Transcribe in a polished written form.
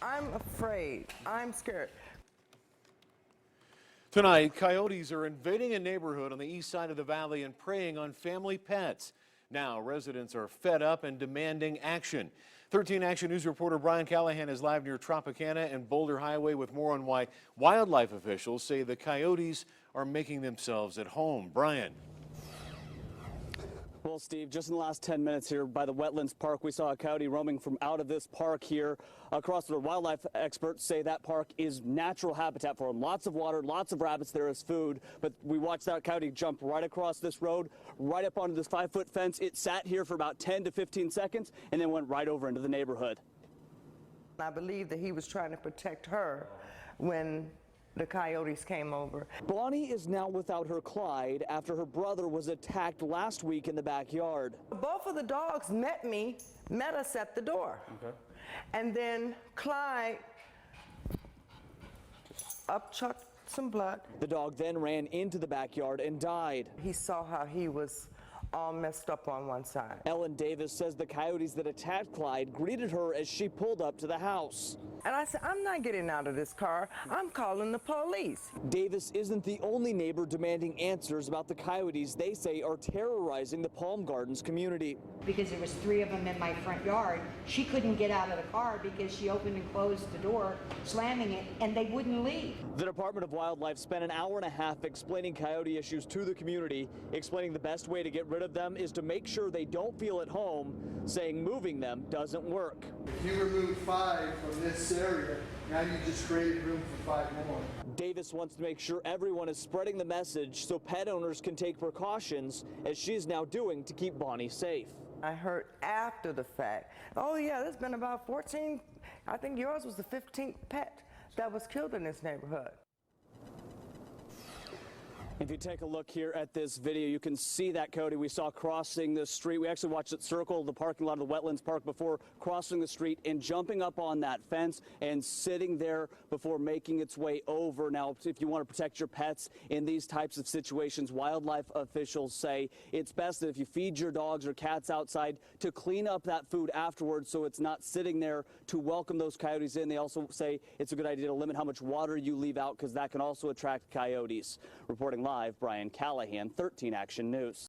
I'm afraid. I'm scared. Tonight, coyotes are invading a neighborhood on the east side of the valley and preying on family pets. Now, residents are fed up and demanding action. 13 Action News reporter Brian Callahan is live near Tropicana and Boulder Highway with more on why wildlife officials say the coyotes are making themselves at home. Brian. Well, Steve, just in the last 10 minutes here by the Wetlands Park, we saw a coyote roaming from out of this park here across the road. Wildlife experts say that park is natural habitat for them. Lots of water, lots of rabbits there as food. But we watched that coyote jump right across this road, right up onto this 5-foot fence. It sat here for about 10 to 15 seconds and then went right over into the neighborhood. I believe that he was trying to protect her when the coyotes came over. Bonnie is now without her Clyde after her brother was attacked last week in the backyard. Both of the dogs met us at the door. Okay. And then Clyde upchucked some blood. The dog then ran into the backyard and died. He saw how he was all messed up on one side. Ellen Davis says the coyotes that attacked Clyde greeted her as she pulled up to the house. And I said, I'm not getting out of this car. I'm calling the police. Davis isn't the only neighbor demanding answers about the coyotes they say are terrorizing the Palm Gardens community. Because there was 3 of them in my front yard, she couldn't get out of the car because she opened and closed the door, slamming it, and they wouldn't leave. The Department of Wildlife spent an hour and a half explaining coyote issues to the community, explaining the best way to get rid of them is to make sure they don't feel at home, saying moving them doesn't work. If you remove 5 from this area, now you just created room for 5 more. Davis wants to make sure everyone is spreading the message so pet owners can take precautions, as she is now doing to keep Bonnie safe. I heard after the fact, oh yeah, there's been about 14, I think yours was the 15th pet that was killed in this neighborhood. If you take a look here at this video, you can see that coyote we saw crossing the street. We actually watched it circle the parking lot of the Wetlands Park before crossing the street and jumping up on that fence and sitting there before making its way over. Now, if you want to protect your pets in these types of situations, wildlife officials say it's best that if you feed your dogs or cats outside to clean up that food afterwards so it's not sitting there to welcome those coyotes in. They also say it's a good idea to limit how much water you leave out because that can also attract coyotes. Reporting live, Brian Callahan, 13 Action News.